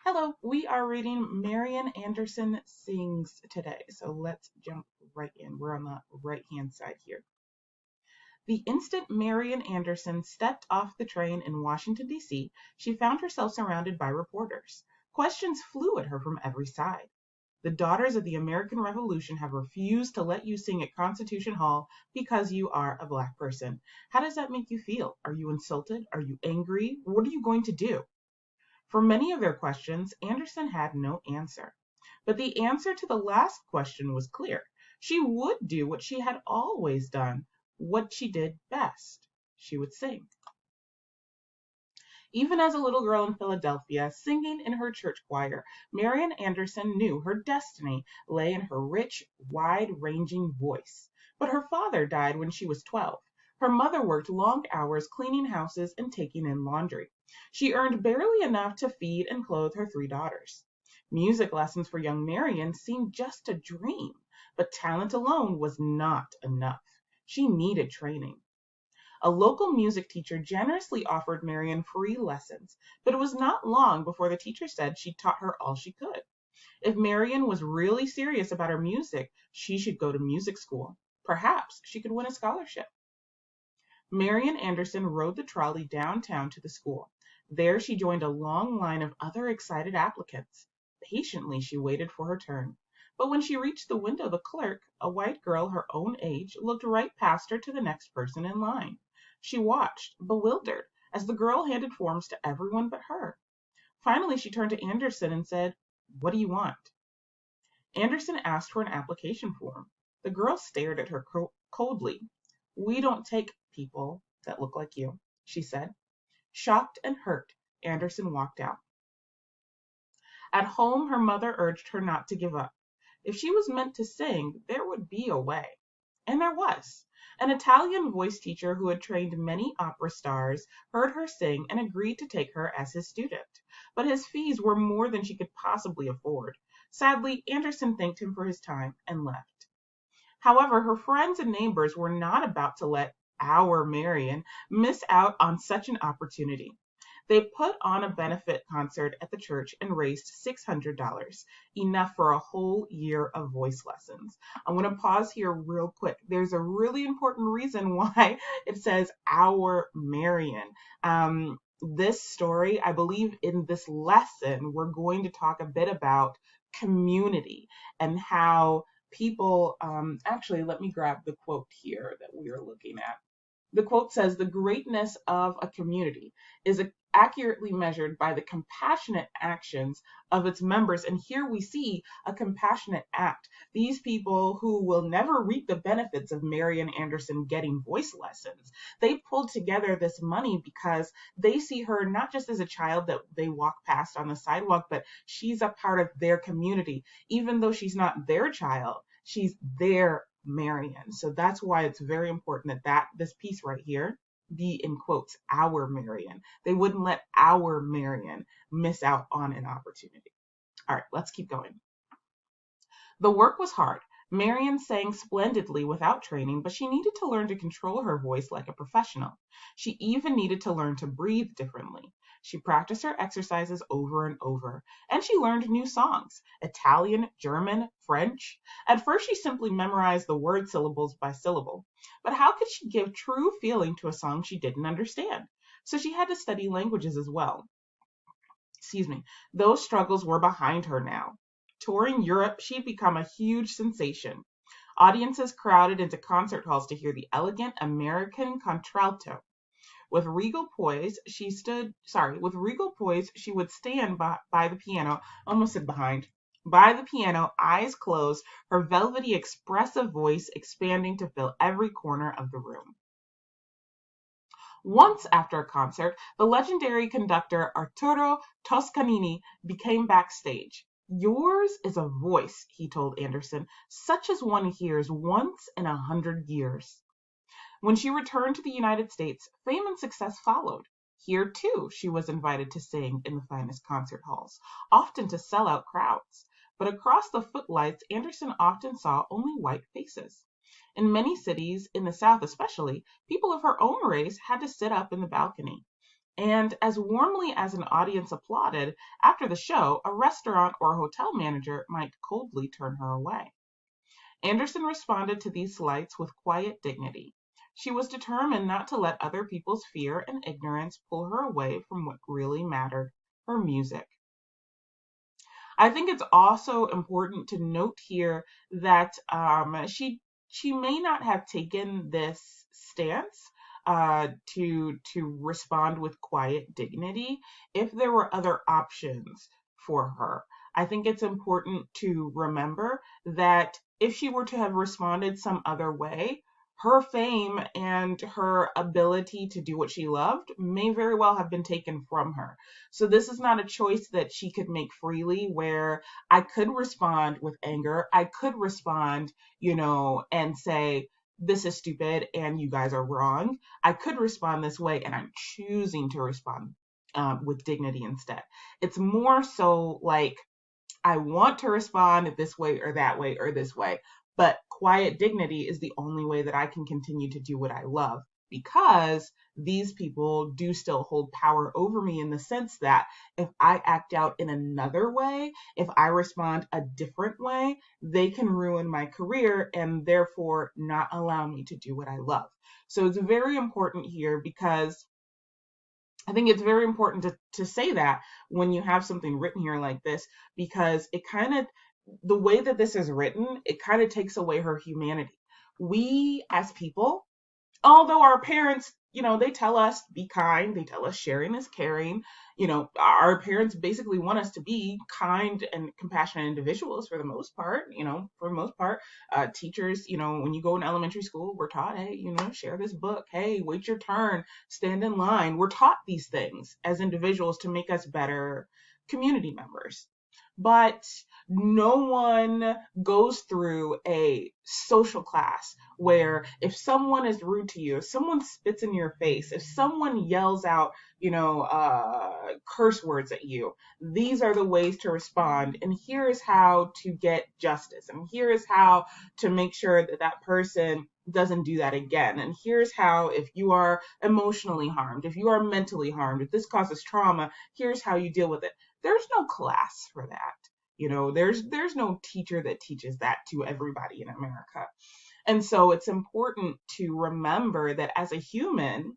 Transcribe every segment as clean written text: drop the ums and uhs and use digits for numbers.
Hello, we are reading Marian Anderson Sings today. So let's jump right in. We're on the right hand side here. The instant Marian Anderson stepped off the train in Washington, D.C., she found herself surrounded by reporters. Questions flew at her from every side. The Daughters of the American Revolution have refused to let you sing at Constitution Hall because you are a Black person. How does that make you feel? Are you insulted? Are you angry? What are you going to do? For many of their questions, Anderson had no answer. But the answer to the last question was clear. She would do what she had always done, what she did best. She would sing. Even as a little girl in Philadelphia, singing in her church choir, Marian Anderson knew her destiny lay in her rich, wide-ranging voice. But her father died when she was 12. Her mother worked long hours cleaning houses and taking in laundry. She earned barely enough to feed and clothe her three daughters. Music lessons for young Marian seemed just a dream, but talent alone was not enough. She needed training. A local music teacher generously offered Marian free lessons, but it was not long before the teacher said she'd taught her all she could. If Marian was really serious about her music, she should go to music school. Perhaps she could win a scholarship. Marian Anderson rode the trolley downtown to the school. There she joined a long line of other excited applicants. Patiently she waited for her turn. But when she reached the window, the clerk, a white girl her own age, looked right past her to the next person in line. She watched, bewildered, as the girl handed forms to everyone but her. Finally, she turned to Anderson and said, "What do you want?" Anderson asked for an application form. The girl stared at her coldly. "We don't take people that look like you," she said. Shocked and hurt, Anderson walked out. At home, her mother urged her not to give up. If she was meant to sing, there would be a way. And there was. An Italian voice teacher who had trained many opera stars heard her sing and agreed to take her as his student. But his fees were more than she could possibly afford. Sadly, Anderson thanked him for his time and left. However, her friends and neighbors were not about to let our Marian miss out on such an opportunity. They put on a benefit concert at the church and raised $600, enough for a whole year of voice lessons. I'm going to pause here real quick. There's a really important reason why it says our Marian. This story, I believe in this lesson, we're going to talk a bit about community and how people, actually, let me grab the quote here that we are looking at. The quote says, "The greatness of a community is accurately measured by the compassionate actions of its members." And here we see a compassionate act. These people who will never reap the benefits of Marian Anderson getting voice lessons, they pulled together this money because they see her not just as a child that they walk past on the sidewalk, but she's a part of their community. Even though she's not their child, she's their Marian. So that's why it's very important that this piece right here be in quotes, our Marian. They wouldn't let our Marian miss out on an opportunity. All right, let's keep going. The work was hard. Marian sang splendidly without training, but she needed to learn to control her voice like a professional. She even needed to learn to breathe differently. She practiced her exercises over and over, and she learned new songs: Italian, German, French. At first, she simply memorized the word syllables by syllable. But how could she give true feeling to a song she didn't understand? So she had to study languages as well. Excuse me. Those struggles were behind her now. Touring Europe, she'd become a huge sensation. Audiences crowded into concert halls to hear the elegant American contralto. With regal poise, she would stand by the piano, almost said behind, by the piano, eyes closed, her velvety, expressive voice expanding to fill every corner of the room. Once after a concert, the legendary conductor Arturo Toscanini became backstage. "Yours is a voice," he told Anderson, "such as one hears once in 100 years." When she returned to the United States, fame and success followed. Here, too, she was invited to sing in the finest concert halls, often to sell out crowds. But across the footlights, Anderson often saw only white faces. In many cities, in the South especially, people of her own race had to sit up in the balcony. And as warmly as an audience applauded, after the show, a restaurant or hotel manager might coldly turn her away. Anderson responded to these slights with quiet dignity. She was determined not to let other people's fear and ignorance pull her away from what really mattered, her music. I think it's also important to note here that she may not have taken this stance to respond with quiet dignity if there were other options for her. I think it's important to remember that if she were to have responded some other way, her fame and her ability to do what she loved may very well have been taken from her. So this is not a choice that she could make freely, where I could respond with anger. I could respond, and say, this is stupid and you guys are wrong. I could respond this way, and I'm choosing to respond with dignity instead. It's more so like, I want to respond this way or that way or this way, but quiet dignity is the only way that I can continue to do what I love, because these people do still hold power over me, in the sense that if I act out in another way, if I respond a different way, they can ruin my career and therefore not allow me to do what I love. So it's very important here, because I think it's very important to say that when you have something written here like this, because it kind of, the way that this is written, it kind of takes away her humanity. We as people, although our parents, they tell us be kind, they tell us sharing is caring, our parents basically want us to be kind and compassionate individuals for the most part. Teachers, when you go in elementary school, we're taught, hey, share this book, hey, wait your turn, stand in line. We're taught these things as individuals to make us better community members. But no one goes through a social class where if someone is rude to you, if someone spits in your face, if someone yells out, curse words at you, these are the ways to respond. And here is how to get justice. And here is how to make sure that that person doesn't do that again. And here's how, if you are emotionally harmed, if you are mentally harmed, if this causes trauma, here's how you deal with it. There's no class for that. There's no teacher that teaches that to everybody in America. And so it's important to remember that as a human,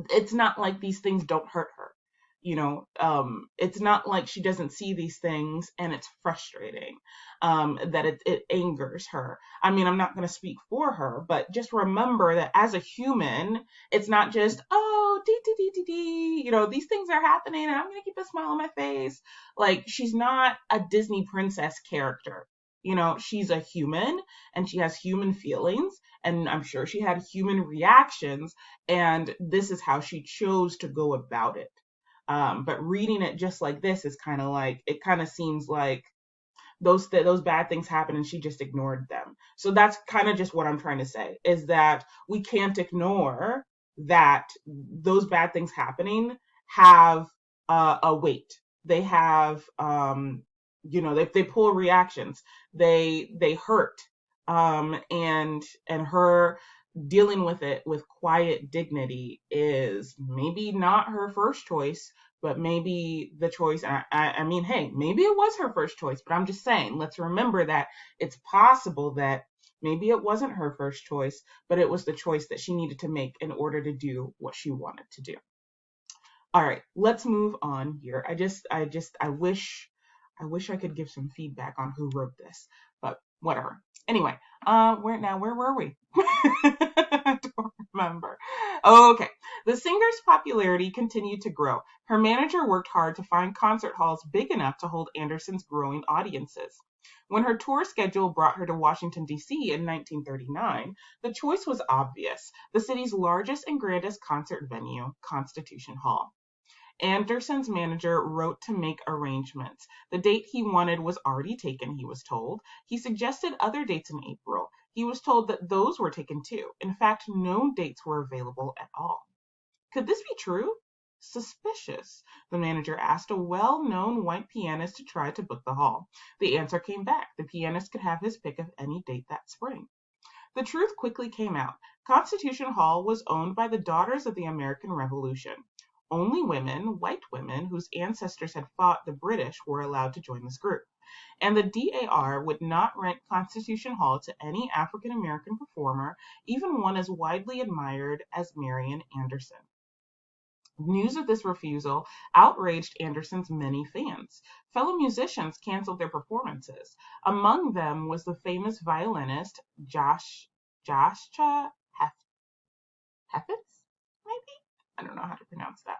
it's not like these things don't hurt her. It's not like she doesn't see these things and it's frustrating, that it angers her. I mean, I'm not going to speak for her, but just remember that as a human, it's not just, oh, dee, dee, dee, dee, dee, these things are happening and I'm going to keep a smile on my face. Like, she's not a Disney princess character. She's a human and she has human feelings, and I'm sure she had human reactions, and this is how she chose to go about it. But reading it just like this is kind of like, it kind of seems like those bad things happened and she just ignored them. So that's kind of just what I'm trying to say, is that we can't ignore that those bad things happening have a weight. They have, they pull reactions. They hurt. And her dealing with it with quiet dignity is maybe not her first choice, but maybe the choice. I mean, hey, maybe it was her first choice, but I'm just saying, let's remember that it's possible that maybe it wasn't her first choice, but it was the choice that she needed to make in order to do what she wanted to do. All right, let's move on here. I wish I could give some feedback on who wrote this, but whatever. Anyway, where were we? I don't remember. Okay. The singer's popularity continued to grow. Her manager worked hard to find concert halls big enough to hold Anderson's growing audiences. When her tour schedule brought her to Washington, D.C. in 1939, the choice was obvious: the city's largest and grandest concert venue, Constitution Hall. Anderson's manager wrote to make arrangements. The date he wanted was already taken, he was told. He suggested other dates in April. He was told that those were taken too. In fact, no dates were available at all. Could this be true? Suspicious. The manager asked a well-known white pianist to try to book the hall. The answer came back. The pianist could have his pick of any date that spring. The truth quickly came out. Constitution Hall was owned by the Daughters of the American Revolution. Only women, white women, whose ancestors had fought the British were allowed to join this group. And the DAR would not rent Constitution Hall to any African American performer, even one as widely admired as Marian Anderson. News of this refusal outraged Anderson's many fans. Fellow musicians canceled their performances. Among them was the famous violinist Joshua Heffitz, maybe? I don't know how to pronounce that,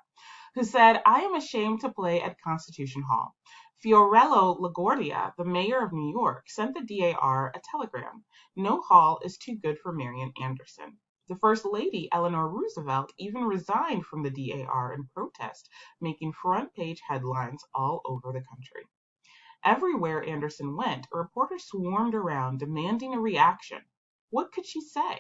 who said, "I am ashamed to play at Constitution Hall." Fiorello LaGuardia, the mayor of New York, sent the DAR a telegram. "No hall is too good for Marian Anderson." The First Lady, Eleanor Roosevelt, even resigned from the DAR in protest, making front-page headlines all over the country. Everywhere Anderson went, a reporter swarmed around, demanding a reaction. What could she say?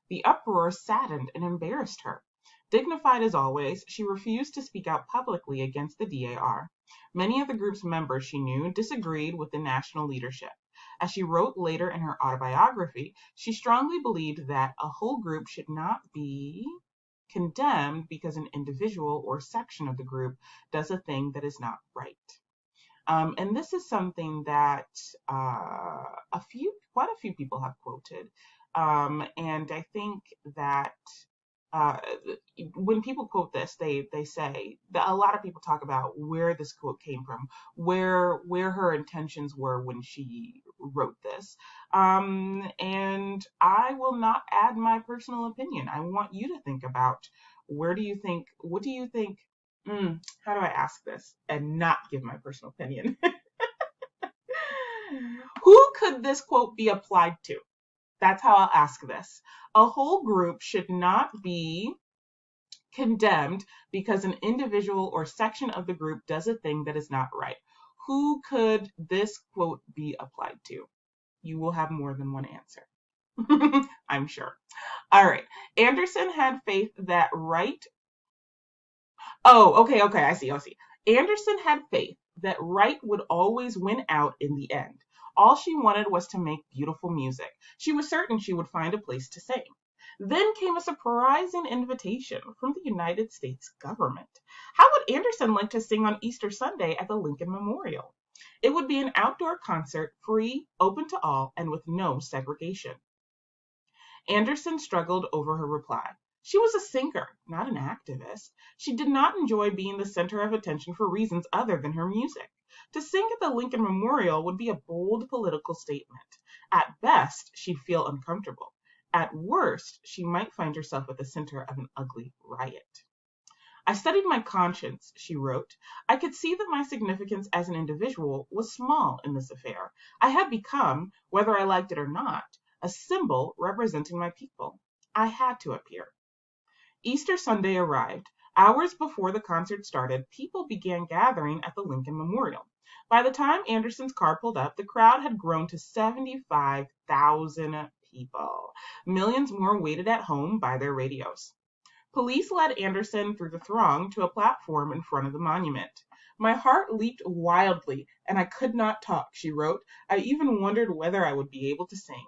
The uproar saddened and embarrassed her. Dignified as always, she refused to speak out publicly against the DAR. Many of the group's members, she knew, disagreed with the national leadership. As she wrote later in her autobiography, she strongly believed that a whole group should not be condemned because an individual or section of the group does a thing that is not right. And this is something that quite a few people have quoted. And I think that uh, when people quote this, they say that a lot of people talk about where this quote came from, where her intentions were when she wrote this. And I will not add my personal opinion. I want you to think about what do you think? How do I ask this and not give my personal opinion? Who could this quote be applied to? That's how I'll ask this. A whole group should not be condemned because an individual or section of the group does a thing that is not right. Who could this quote be applied to? You will have more than one answer. I'm sure. All right. Anderson had faith that right. Oh, okay. I see. Anderson had faith that right would always win out in the end. All she wanted was to make beautiful music. She was certain she would find a place to sing. Then came a surprising invitation from the United States government. How would Anderson like to sing on Easter Sunday at the Lincoln Memorial? It would be an outdoor concert, free, open to all, and with no segregation. Anderson struggled over her reply. She was a singer, not an activist. She did not enjoy being the center of attention for reasons other than her music. To sing at the Lincoln Memorial would be a bold political statement. At best, she'd feel uncomfortable. At worst, she might find herself at the center of an ugly riot. "I studied my conscience," she wrote. "I could see that my significance as an individual was small in this affair. I had become, whether I liked it or not, a symbol representing my people. I had to appear." Easter Sunday arrived. Hours before the concert started, people began gathering at the Lincoln Memorial. By the time Anderson's car pulled up, the crowd had grown to 75,000 people. Millions more waited at home by their radios. Police led Anderson through the throng to a platform in front of the monument. "My heart leaped wildly, and I could not talk," she wrote. "I even wondered whether I would be able to sing."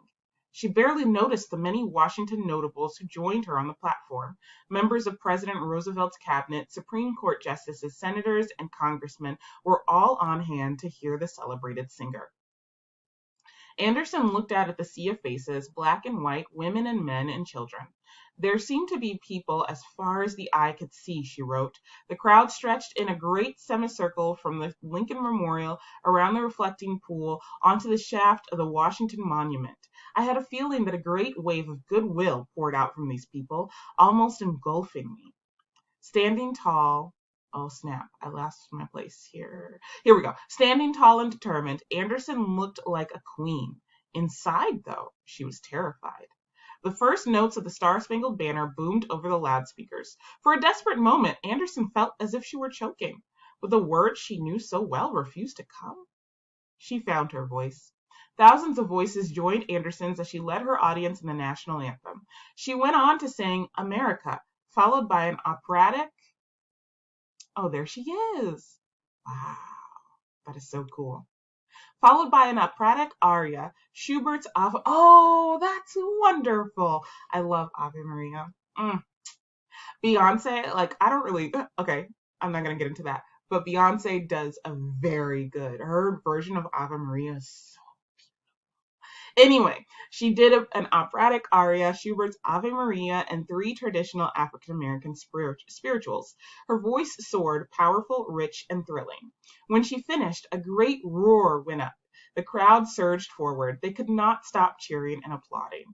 She barely noticed the many Washington notables who joined her on the platform. Members of President Roosevelt's cabinet, Supreme Court justices, senators, and congressmen were all on hand to hear the celebrated singer. Anderson looked out at the sea of faces, black and white, women and men and children. "There seemed to be people as far as the eye could see," she wrote. "The crowd stretched in a great semicircle from the Lincoln Memorial around the reflecting pool onto the shaft of the Washington Monument. I had a feeling that a great wave of goodwill poured out from these people, almost engulfing me. Standing tall, oh snap, I lost my place here. Here we go. Standing tall and determined, Anderson looked like a queen. Inside, though, she was terrified." The first notes of the Star-Spangled Banner boomed over the loudspeakers. For a desperate moment, Anderson felt as if she were choking, but the words she knew so well refused to come. She found her voice. Thousands of voices joined Anderson's as she led her audience in the national anthem. She went on to sing "America," followed by an operatic. Oh, there she is. Wow, that is so cool. Followed by an operatic aria, Schubert's Ave. Oh, that's wonderful. I love Ave Maria. Beyonce, like, I don't really, okay, I'm not going to get into that. But Beyonce does a very good, her version of Ave Maria is so. Anyway, she did an operatic aria, Schubert's Ave Maria, and three traditional African American spirituals. Her voice soared, powerful, rich, and thrilling. When she finished, a great roar went up. The crowd surged forward. They could not stop cheering and applauding.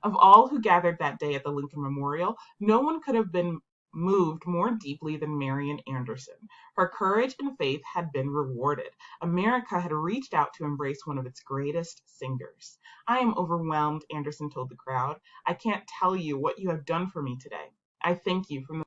Of all who gathered that day at the Lincoln Memorial, no one could have been moved more deeply than Marian Anderson. Her courage and faith had been rewarded. America had reached out to embrace one of its greatest singers. I am overwhelmed, Anderson told the crowd. I can't tell you what you have done for me today. I thank you from the